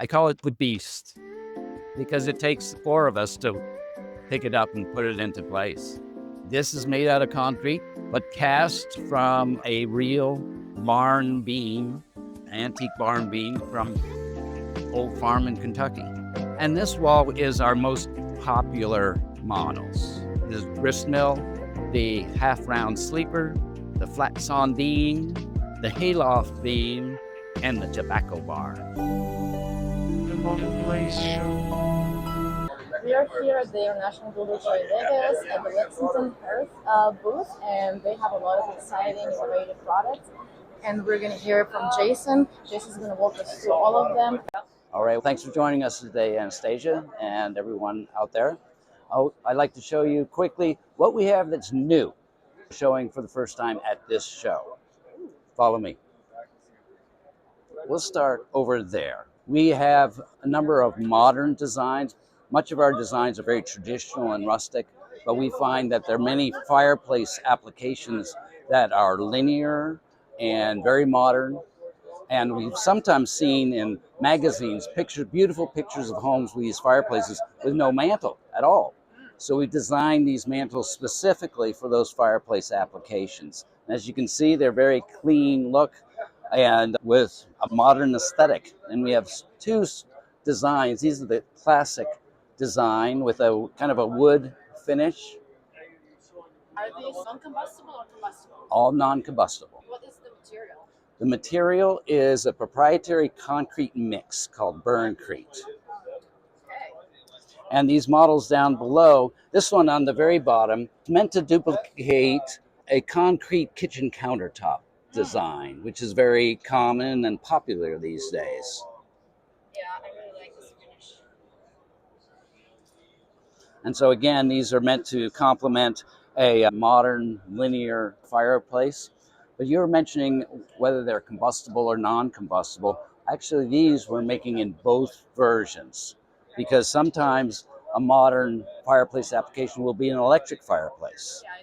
I call it the beast because it takes four of us to pick it up and put it into place. This is made out of concrete, but cast from a real barn beam, antique barn beam from old farm in Kentucky. And this wall is our most popular models. This grist mill, the half-round sleeper, the flat sawn beam, the hayloft beam, and the tobacco bar. We are here at the International Builder Show in Vegas at the Lexington booth, and they have a lot of exciting, innovative products. And we're going to hear from Jason. Jason's going to walk us through all of them. All right, thanks for joining us today, Anastasia, and everyone out there. I'd like to show you quickly what we have that's new, showing for the first time at this show. Follow me. We'll start over there. We have a number of modern designs. Much of our designs are very traditional and rustic, but we find that there are many fireplace applications that are linear and very modern. And we've sometimes seen in magazines beautiful pictures of homes with these fireplaces with no mantle at all. So we've designed these mantles specifically for those fireplace applications. And as you can see, they're very clean look and with a modern aesthetic. And we have two designs. These are the classic design with a kind of a wood finish. Are these non-combustible or combustible? All non-combustible. What is the material? The material is a proprietary concrete mix called Burncrete. And these models down below, this one on the very bottom, is meant to duplicate a concrete kitchen countertop design, which is very common and popular these days. Yeah, I really like this finish. And so again, these are meant to complement a modern linear fireplace. But you were mentioning whether they're combustible or non-combustible. Actually, these we're making in both versions because sometimes a modern fireplace application will be an electric fireplace. Yeah,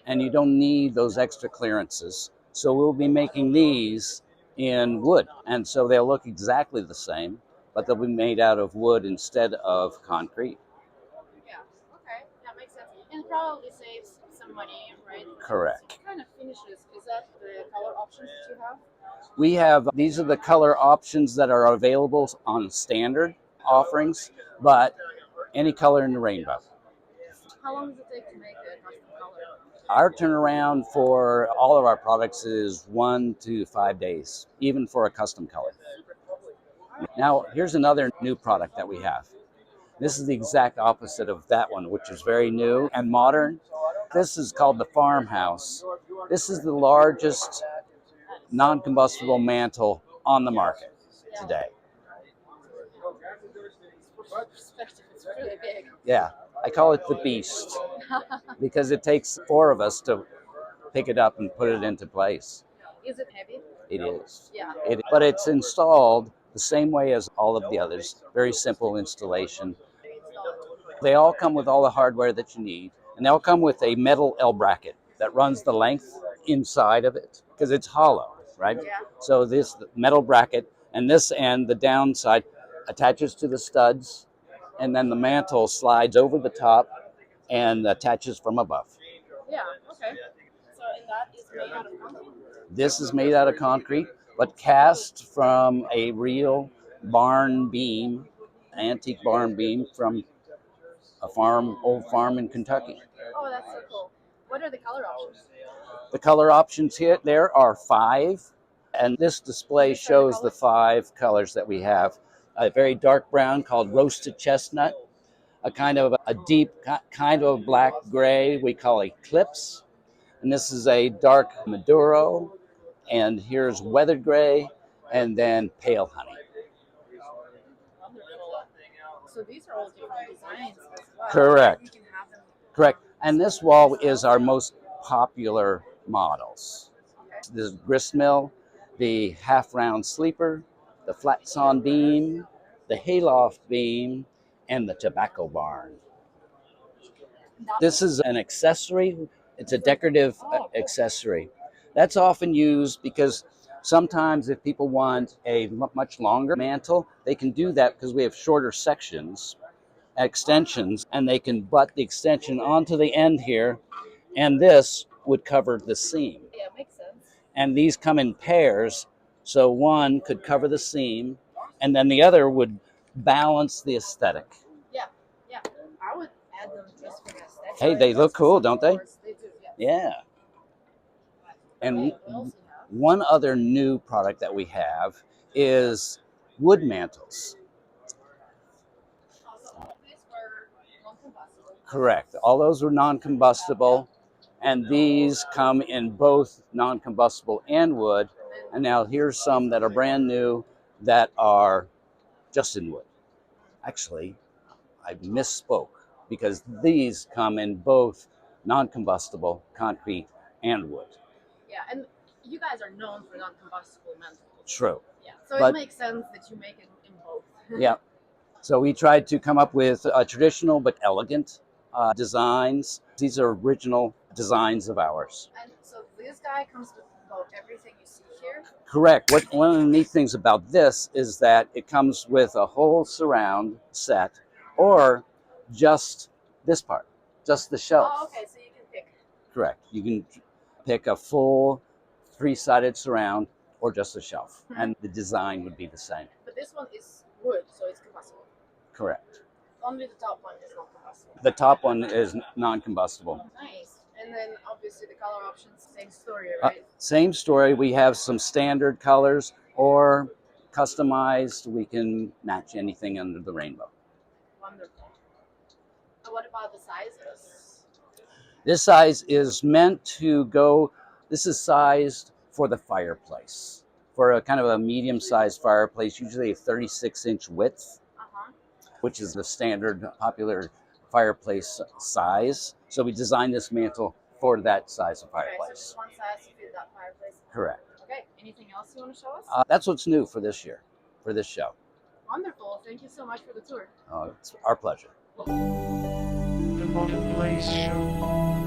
and you don't need those extra clearances. So we'll be making these in wood. And so they'll look exactly the same, but they'll be made out of wood instead of concrete. Yeah, okay, that makes sense. And probably saves some money, right? Correct. So what kind of finishes? Is that the color options that you have? These are the color options that are available on standard offerings, but any color in the rainbow. How long does it take to make a custom color? Our turnaround for all of our products is 1 to 5 days, even for a custom color. Now, here's another new product that we have. This is the exact opposite of that one, which is very new and modern. This is called the Farmhouse. This is the largest non-combustible mantle on the market today. It's really big. Yeah, I call it the beast because it takes four of us to pick it up and put it into place. Is it heavy? It is. Yeah. But it's installed the same way as all of the others. Very simple installation. They all come with all the hardware that you need, and they all come with a metal L bracket that runs the length inside of it because it's hollow, right? Yeah. So this metal bracket and this end, the downside, attaches to the studs, and then the mantle slides over the top and attaches from above. Yeah, okay. So, and that is made out of concrete? This is made out of concrete, but cast from a real barn beam, antique barn beam from old farm in Kentucky. Oh, that's so cool. What are the color options? The color options here there are 5, and this display shows the 5 colors that we have. A very dark brown called roasted chestnut, a kind of a deep kind of black gray we call eclipse, and this is a dark Maduro, and here's weathered gray, and then pale honey. So these are all different designs as well. Correct. You can have them. Correct. And this wall is our most popular models. Okay. This grist mill, the half-round sleeper, the flat sawn beam, the hayloft beam, and the tobacco barn. This is an accessory. It's a decorative accessory. That's often used because Sometimes if people want a much longer mantle, they can do that because we have shorter sections, extensions, and they can butt the extension onto the end here, and this would cover the seam. Yeah, makes sense. And these come in pairs, so one could cover the seam, and then the other would balance the aesthetic. Yeah, yeah. I would add them just for the aesthetic. Hey, they look cool, don't they? They do, yes. Yeah. And Okay, what else do you have? one other new product that we have is wood mantles. So all these were non-combustible. Correct. All those were non-combustible, and these come in both non-combustible and wood. And now here's some that are brand new that are just in wood. Actually, I misspoke because these come in both non-combustible, concrete, and wood. Yeah, and you guys are known for non-combustible mantles. True. Yeah, so But- it makes sense that you make it in both. Yeah. So we tried to come up with traditional but elegant designs. These are original designs of ours. And so this guy comes with about everything you see here. Correct. One of the neat things about this is that it comes with a whole surround set, or just this part, just the shelf. Oh, okay, so you can pick. Correct. You can pick a full three-sided surround or just a shelf, and the design would be the same. But this one is wood, so it's combustible. Correct. Only the top one is not combustible. The top one is non-combustible. Nice. And then obviously the color options, same story, right? Same story. We have some standard colors, or customized. We can match anything under the rainbow. Wonderful. And what about the sizes? This size is meant to go, this is sized for the fireplace. For a kind of a medium-sized fireplace, usually a 36-inch width, which is the standard popular fireplace size. So we designed this mantle for that size of Okay, so fireplace. just one size to fit that fireplace. Correct. Okay, anything else you want to show us? That's what's new for this year, for this show. Wonderful. Thank you so much for the tour. It's our pleasure. The Fireplace Show.